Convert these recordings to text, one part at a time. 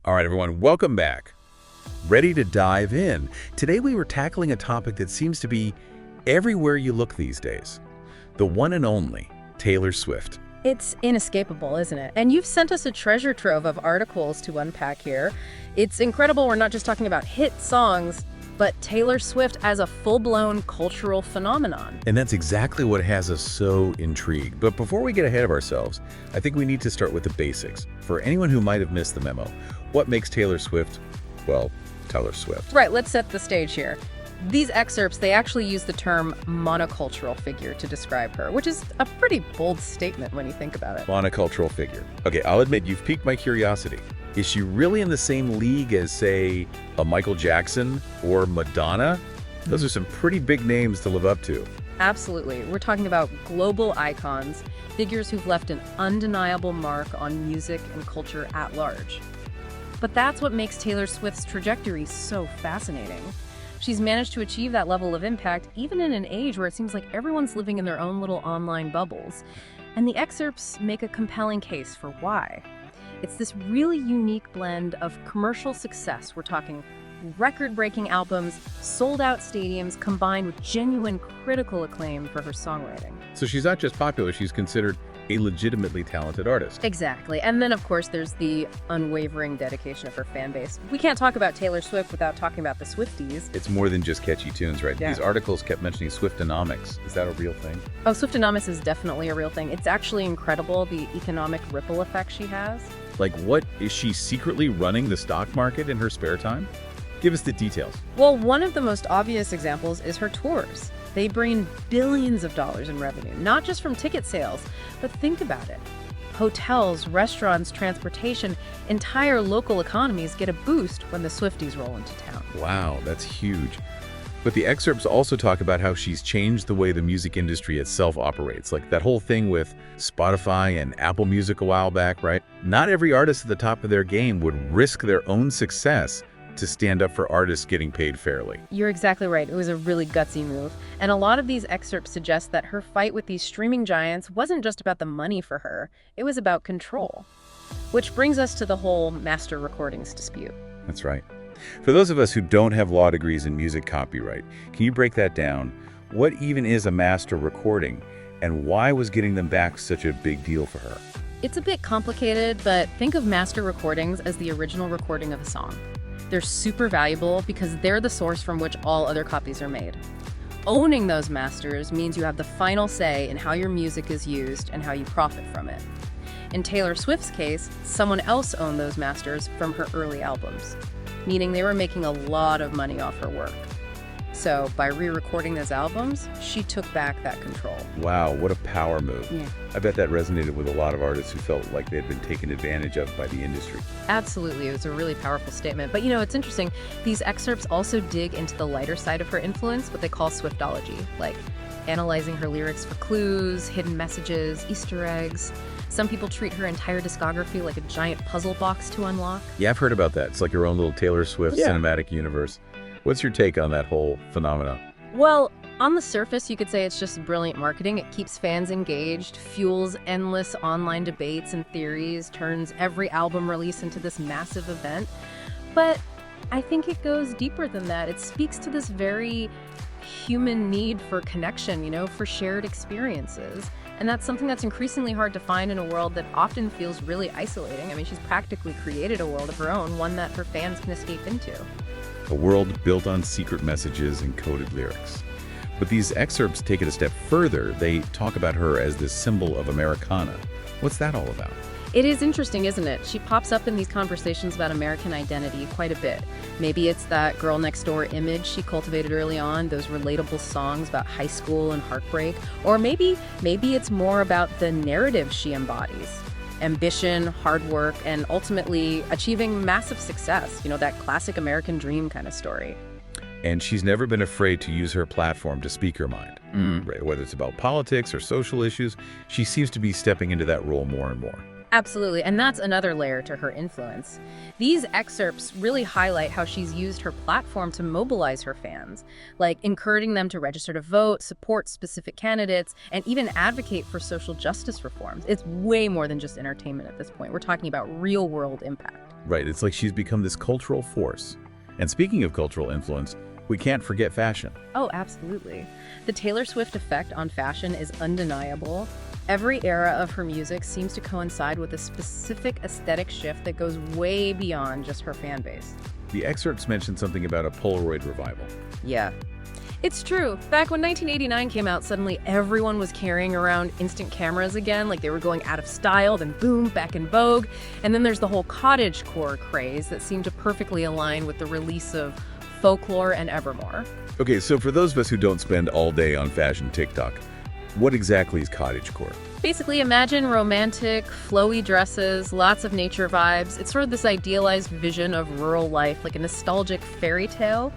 All right, everyone, welcome back. Ready to dive in? Today we were tackling a topic that seems to be everywhere you look these days. The one and only Taylor Swift. It's inescapable, isn't it? And you've sent us a treasure trove of articles to unpack here. It's incredible we're not just talking about hit songs, but Taylor Swift as a full-blown cultural phenomenon. And that's exactly what has us so intrigued. But before we get ahead of ourselves, I think we need to start with the basics. For anyone who might have missed the memo, what makes Taylor Swift, well, Taylor Swift? Right, let's set the stage here. These excerpts, they actually use the term monocultural figure to describe her, which is a pretty bold statement when you think about it. Monocultural figure. Okay, I'll admit you've piqued my curiosity. Is she really in the same league as, say, a Michael Jackson or Madonna? Those are some pretty big names to live up to. Absolutely. We're talking about global icons, figures who've left an undeniable mark on music and culture at large. But that's what makes Taylor Swift's trajectory so fascinating. She's managed to achieve that level of impact even in an age where it seems like everyone's living in their own little online bubbles. And the excerpts make a compelling case for why. It's this really unique blend of commercial success. We're talking record-breaking albums, sold-out stadiums, combined with genuine critical acclaim for her songwriting. So she's not just popular, she's considered a legitimately talented artist. Exactly. And then, of course, there's the unwavering dedication of her fan base. We can't talk about Taylor Swift without talking about the Swifties. It's more than just catchy tunes, right? Yeah. These articles kept mentioning Swiftonomics. Is that a real thing? Oh, Swiftonomics is definitely a real thing. It's actually incredible, the economic ripple effect she has. Like, what, is she secretly running the stock market in her spare time? Give us the details. Well, one of the most obvious examples is her tours. They bring in billions of dollars in revenue, not just from ticket sales, but think about it. Hotels, restaurants, transportation, entire local economies get a boost when the Swifties roll into town. Wow, that's huge. But the excerpts also talk about how she's changed the way the music industry itself operates. Like that whole thing with Spotify and Apple Music a while back, right? Not every artist at the top of their game would risk their own success to stand up for artists getting paid fairly. You're exactly right. It was a really gutsy move. And a lot of these excerpts suggest that her fight with these streaming giants wasn't just about the money for her, it was about control. Which brings us to the whole master recordings dispute. That's right. For those of us who don't have law degrees in music copyright, can you break that down? What even is a master recording, and why was getting them back such a big deal for her? It's a bit complicated, but think of master recordings as the original recording of a song. They're super valuable because they're the source from which all other copies are made. Owning those masters means you have the final say in how your music is used and how you profit from it. In Taylor Swift's case, someone else owned those masters from her early albums, meaning they were making a lot of money off her work. So by re-recording those albums, she took back that control. Wow, what a power move. Yeah. I bet that resonated with a lot of artists who felt like they'd been taken advantage of by the industry. Absolutely, it was a really powerful statement. But it's interesting, these excerpts also dig into the lighter side of her influence, what they call Swiftology, like analyzing her lyrics for clues, hidden messages, Easter eggs. Some people treat her entire discography like a giant puzzle box to unlock. Yeah, I've heard about that. It's like your own little Taylor Swift cinematic universe. What's your take on that whole phenomenon? Well, on the surface, you could say it's just brilliant marketing. It keeps fans engaged, fuels endless online debates and theories, turns every album release into this massive event. But I think it goes deeper than that. It speaks to this very human need for connection, for shared experiences. And that's something that's increasingly hard to find in a world that often feels really isolating. I mean, she's practically created a world of her own, one that her fans can escape into. A world built on secret messages and coded lyrics. But these excerpts take it a step further. They talk about her as this symbol of Americana. What's that all about? It is interesting, isn't it? She pops up in these conversations about American identity quite a bit. Maybe it's that girl next door image she cultivated early on, those relatable songs about high school and heartbreak. Or maybe it's more about the narrative she embodies. Ambition, hard work, and ultimately achieving massive success. That classic American dream kind of story. And she's never been afraid to use her platform to speak her mind. Right? Whether it's about politics or social issues, she seems to be stepping into that role more and more. Absolutely, and that's another layer to her influence. These excerpts really highlight how she's used her platform to mobilize her fans, like encouraging them to register to vote, support specific candidates, and even advocate for social justice reforms. It's way more than just entertainment at this point. We're talking about real-world impact. Right, it's like she's become this cultural force. And speaking of cultural influence, we can't forget fashion. Oh, absolutely. The Taylor Swift effect on fashion is undeniable. Every era of her music seems to coincide with a specific aesthetic shift that goes way beyond just her fan base. The excerpts mention something about a Polaroid revival. Yeah. It's true. Back when 1989 came out, suddenly everyone was carrying around instant cameras again, like they were going out of style, then boom, back in vogue. And then there's the whole cottagecore craze that seemed to perfectly align with the release of Folklore and Evermore. Okay, so for those of us who don't spend all day on fashion TikTok, what exactly is cottagecore? Basically, imagine romantic, flowy dresses, lots of nature vibes. It's sort of this idealized vision of rural life, like a nostalgic fairy tale.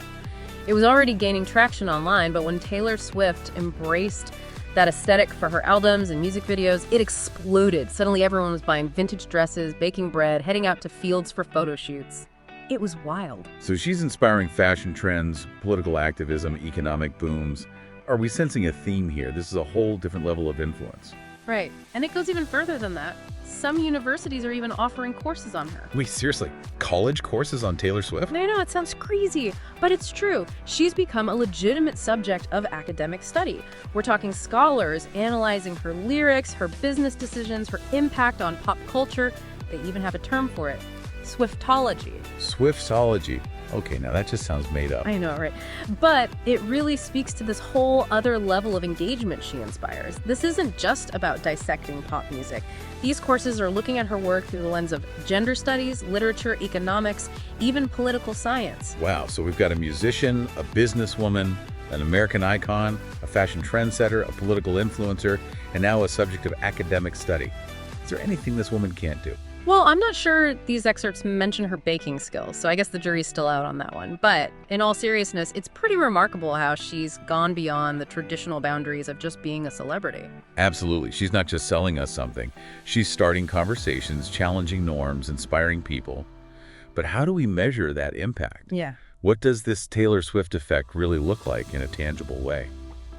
It was already gaining traction online, but when Taylor Swift embraced that aesthetic for her albums and music videos, it exploded. Suddenly everyone was buying vintage dresses, baking bread, heading out to fields for photo shoots. It was wild. So she's inspiring fashion trends, political activism, economic booms. Are we sensing a theme here? This is a whole different level of influence. Right. And it goes even further than that. Some universities are even offering courses on her. Wait, seriously? College courses on Taylor Swift? I know, it sounds crazy, but it's true. She's become a legitimate subject of academic study. We're talking scholars analyzing her lyrics, her business decisions, her impact on pop culture. They even have a term for it. Swiftology. Swiftology. Okay, now that just sounds made up. I know, right? But it really speaks to this whole other level of engagement she inspires. This isn't just about dissecting pop music. These courses are looking at her work through the lens of gender studies, literature, economics, even political science. Wow, so we've got a musician, a businesswoman, an American icon, a fashion trendsetter, a political influencer, and now a subject of academic study. Is there anything this woman can't do? Well, I'm not sure these excerpts mention her baking skills, so I guess the jury's still out on that one. But in all seriousness, it's pretty remarkable how she's gone beyond the traditional boundaries of just being a celebrity. Absolutely. She's not just selling us something. She's starting conversations, challenging norms, inspiring people. But how do we measure that impact? Yeah. What does this Taylor Swift effect really look like in a tangible way?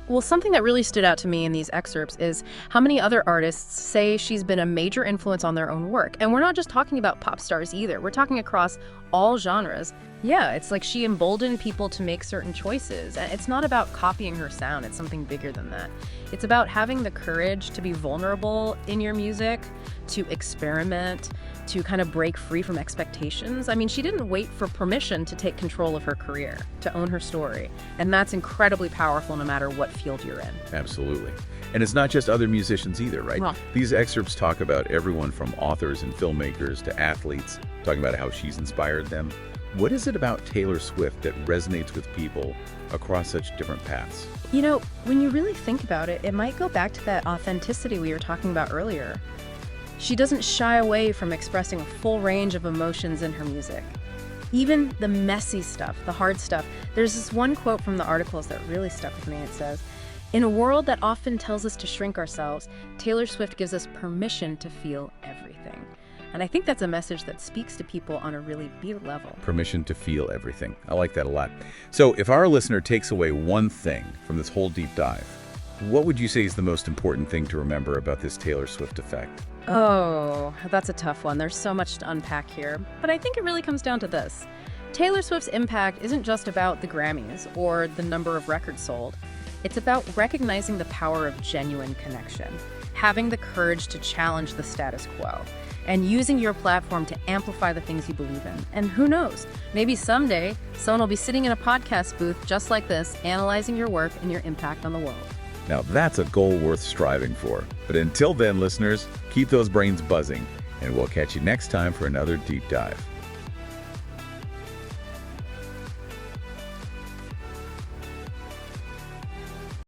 Well, something that really stood out to me in these excerpts is how many other artists say she's been a major influence on their own work. And we're not just talking about pop stars either. We're talking across all genres. Yeah, it's like she emboldened people to make certain choices. And it's not about copying her sound. It's something bigger than that. It's about having the courage to be vulnerable in your music, to experiment, to kind of break free from expectations. I mean, she didn't wait for permission to take control of her career, to own her story. And that's incredibly powerful no matter what field you're in. Absolutely. And it's not just other musicians either, right? Well, These excerpts talk about everyone from authors and filmmakers to athletes, talking about how she's inspired them. What is it about Taylor Swift that resonates with people across such different paths? you know, when you really think about it, it might go back to that authenticity we were talking about earlier. She doesn't shy away from expressing a full range of emotions in her music. Even the messy stuff, the hard stuff. There's this one quote from the articles that really stuck with me. It says, "In a world that often tells us to shrink ourselves, Taylor Swift gives us permission to feel everything." And I think that's a message that speaks to people on a really deep level. Permission to feel everything. I like that a lot. So if our listener takes away one thing from this whole deep dive, what would you say is the most important thing to remember about this Taylor Swift effect? Oh, that's a tough one. There's so much to unpack here. But I think it really comes down to this. Taylor Swift's impact isn't just about the Grammys or the number of records sold. It's about recognizing the power of genuine connection, having the courage to challenge the status quo, and using your platform to amplify the things you believe in. And who knows, maybe someday someone will be sitting in a podcast booth just like this, analyzing your work and your impact on the world. Now that's a goal worth striving for. But until then, listeners, keep those brains buzzing, and we'll catch you next time for another deep dive.